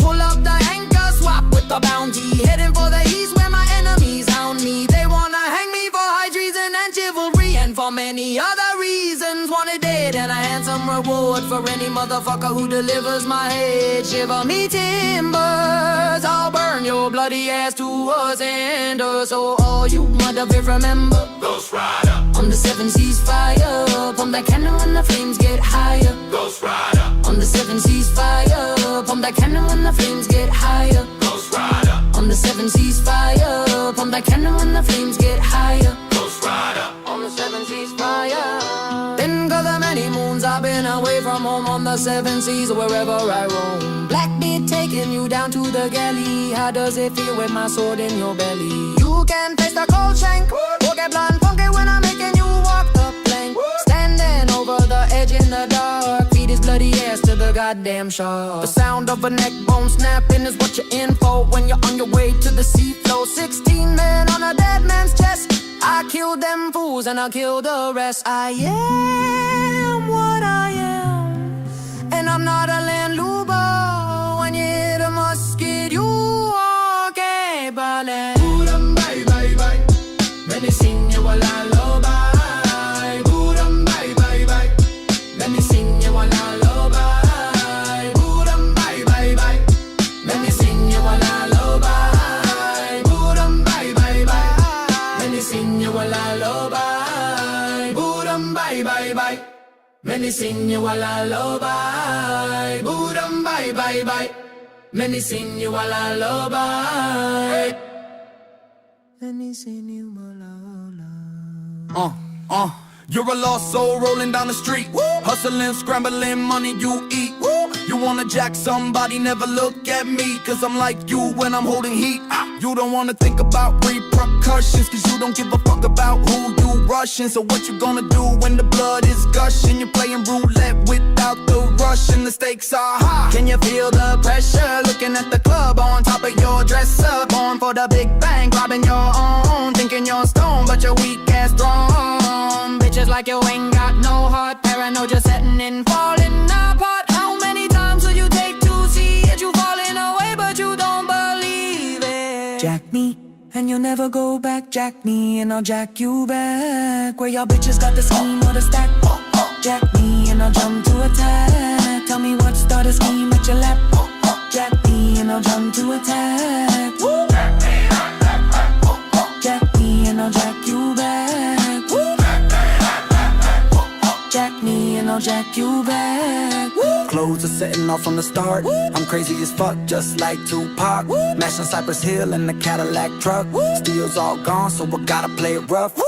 Pull up the anchor, swap with the bounty, heading for the east where my enemies hound me. They wanna hang me for high treason and chivalry, and for many other reasons. Wanted dead and a handsome reward for any motherfucker who delivers my head. Shiver me timbers, I'll burn your bloody ass to a cinder. So all you motherfuckers remember, Ghost Rider on the 7 seas fire. Pump that cannon when the flames get higher. Ghost Rider On the 7 seas fire. Pump that cannon when the flames get higher. Ghost Rider On the 7 seas fire. Pump that cannon when the flames get higher. Ghost Rider On the 7 seas fire. Then go the many moons I've been away from home on the 7 seas, wherever I roam. Blackbeard taking you down to the galley. How does it feel with my sword in your belly? You can taste the cold shank, or get blind funky when I'm making you walk the plank. Standing over the edge in the dark, feed his bloody ass to the goddamn shark. The sound of a neck bone snapping is what you're in for when you're on your way to the seafloor. 16 men on a dead man's chest. I killed them fools and I'll kill the rest. I am what I am, and I'm not a landluber. When you hit a musket, you walk a ballet. Bye bye bye. Let me sing you a lullaby. Bye bye bye. Let me sing you a lullaby. Bye bye bye. Let me sing you a lullaby. Bye bye bye. Let me sing you a lullaby. Bye bye bye. Let me sing you a lullaby. Bye bye bye. Let me sing you a lullaby. Let me sing you a lullaby. You're a lost soul rolling down the street. Hustling, scrambling, money you eat. You wanna jack somebody, never look at me. Cause I'm like you when I'm holding heat. You don't wanna think about repercussions, cause you don't give a fuck about who you rushing. So what you gonna do when the blood is gushing? You're playing roulette without the rush, and the stakes are high. Can you feel the pressure? Looking at the club on top of your dresser. Born for the big bang, robbing your own. Thinking you're stone, but you're weak as throne. Bitches like you ain't got no heart. Paranoid, you're setting and falling apart. How many times will you take to see it? You falling away, but you don't believe it. Jack me, and you'll never go back. Jack me, and I'll jack you back. Where y'all bitches got the scheme or the stack. Jack me, and I'll jump to attack. Tell me what started scheme at your lap. Jack me, and I'll jump to attack. Jack me, and I'll jack you back. Jack me, and I'll jack you back. Clothes are setting off from the start. I'm crazy as fuck, just like Tupac. Mashing Cypress Hill in the Cadillac truck. Steel's all gone, so I gotta play it rough.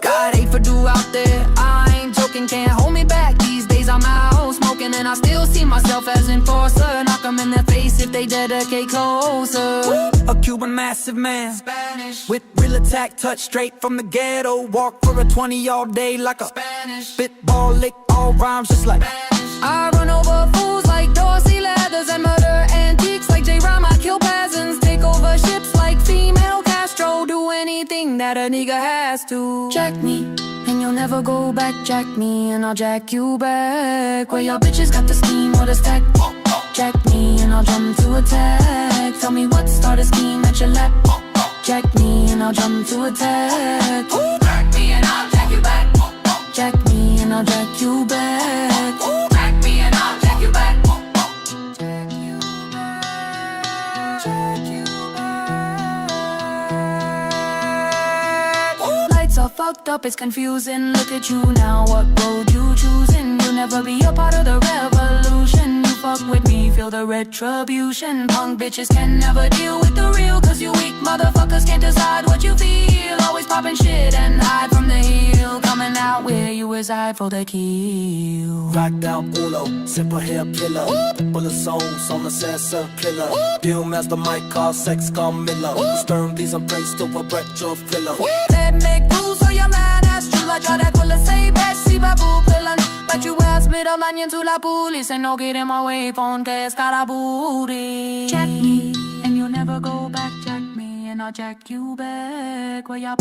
God hate for do out there, I ain't joking, can't hold me back. These days I'm out smoking and I still see myself as enforcer. Knock them in the face if they dedicate closer. A Cuban massive man, Spanish, with real attack, touch straight from the ghetto. Walk for a 20 all day like a Spanish. Spitball, lick all rhymes just like Spanish. I run over fools like Dorsey Leathers and murder antiques like J-Rhyme. I kill peasants, take over ships like female Castro. Do anything that a nigga has to. Jack me, and you'll never go back. Jack me, and I'll jack you back. Where your bitches got the scheme or the stack. Jack me, and I'll jump to attack. Tell me what started scheme at your lap. Jack me, and I'll jump to attack. Jack me, and I'll jack you back. Jack me, and I'll jack you back. Jack me, and I'll jack you back. Jack you back. Jack you back. Lights are fucked up, it's confusing. Look at you now, what road you choosing? You'll never be a part of the revolution. You fuck with me, feel the retribution. Punk bitches can never deal with the real, cause you weak motherfuckers can't decide what you feel. Always popping shit and hide from the heel. Coming out where you reside for the kill. Rock down uno, simple hair killer. Bullet souls on the sensor killer. Deal master mic call sex call Miller. Stern these embrace to a retro filler. Let me cool so your man ass chula. Già quella sei bessi babu pillan. But you ass middle onion to la police. And no get in my way phone cause got a booty. Jack me and you'll never go back. Jack me and I'll jack you back. Where ya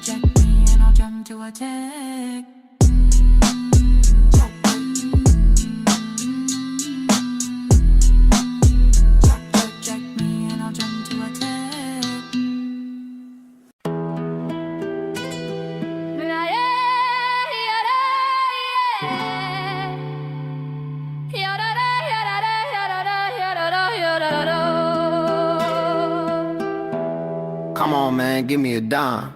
jack me and I'll jump to attack. Jack me and I'll jump to attack. Come on, man, give me a dime.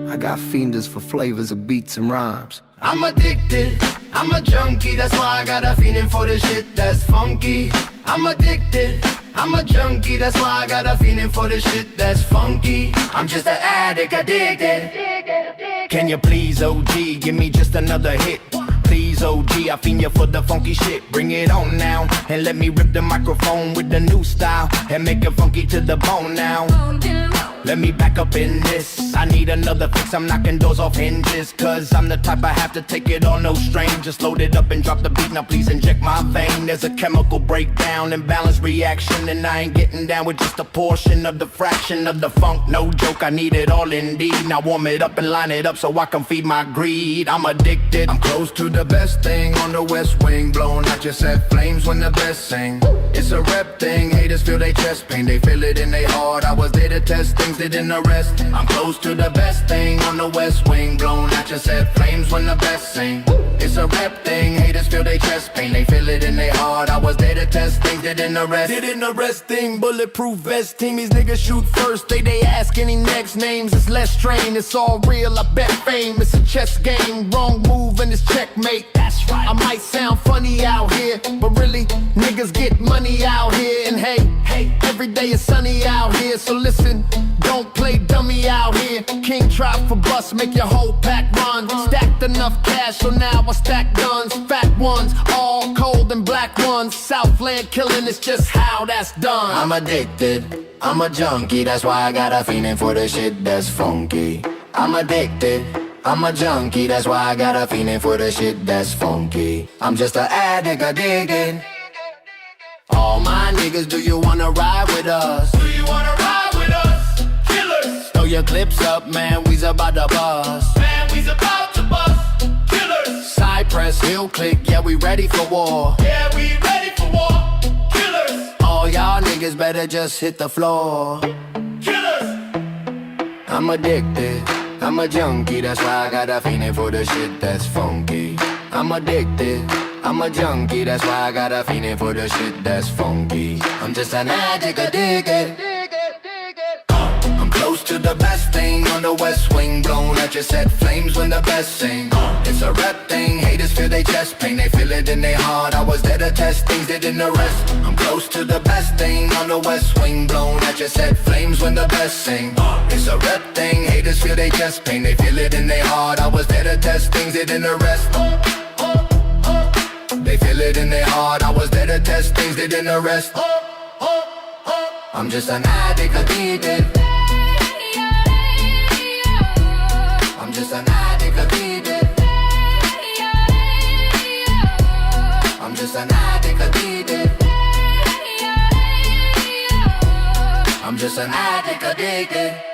I got fienders for flavors of beats and rhymes. I'm addicted, I'm a junkie, that's why I got a feeling for the shit that's funky. I'm addicted, I'm a junkie, that's why I got a feeling for the shit that's funky. I'm just an addict, addicted. Can you please, OG, give me just another hit? Please, OG, I fiend you for the funky shit. Bring it on now, and let me rip the microphone with the new style and make it funky to the bone now. Let me back up in this. I need another fix, I'm knocking doors off hinges. Cause I'm the type I have to take it on, no strain. Just load it up and drop the beat, now please inject my vein. There's a chemical breakdown, imbalance reaction. And I ain't getting down with just a portion of the fraction of the funk. No joke, I need it all indeed. Now warm it up and line it up so I can feed my greed. I'm addicted, I'm close to the best thing on the west wing. Blowing out your set flames when the best sing. It's a rep thing, haters feel they chest pain. They feel it in their heart, I was there to test things that didn't arrest. I'm close to the best thing on the west wing. Blown out your set flames when the best sing. It's a rep thing, haters feel they chest pain. They feel it in their heart, I was there to test things that didn't arrest. Didn't arrest thing, bulletproof vest team. These niggas shoot first, they ask any next names. It's less strain, it's all real, I bet fame. It's a chess game, wrong move and it's checkmate. That's right, I might sound funny out here, but really, niggas get money out here. And hey, every day is sunny out here. So listen, don't play dummy out here. King trap for bus, make your whole pack run. Stacked enough cash, so now I stack guns. Fat ones, all cold and black ones. Southland killing, it's just how that's done. I'm addicted, I'm a junkie, that's why I got a feeling for the shit that's funky. I'm addicted, I'm a junkie, that's why I got a feeling for the shit that's funky. I'm just an addict, addicted. All my niggas, do you wanna ride with us? Do you wanna ride with us? Killers! Throw your clips up, man, we's about to bust. Man, we's about to bust. Killers! Cypress, Hill Click, yeah, we ready for war. Yeah, we ready for war. Killers! All y'all niggas better just hit the floor. Killers! I'm addicted, I'm a junkie, that's why I got a feeling for the shit that's funky. I'm addicted, I'm a junkie, that's why I got a feeling for the shit that's funky. I'm just an addict, addicted. I'm close to the best thing on the west wing. Blown at your set flames when the best sing. It's a rep thing, haters feel they chest pain. They feel it in their heart, I was there to test things they didn't arrest. I'm close to the best thing on the west wing. Blown at your set flames when the best sing. It's a rep thing, haters feel they chest pain. They feel it in their heart, I was there to test things they didn't arrest. They feel it in their heart, I was there to test things they didn't arrest. I'm just an addict addicted. I'm just an addict addicted. I'm just an addict addicted. I'm just an addict addicted.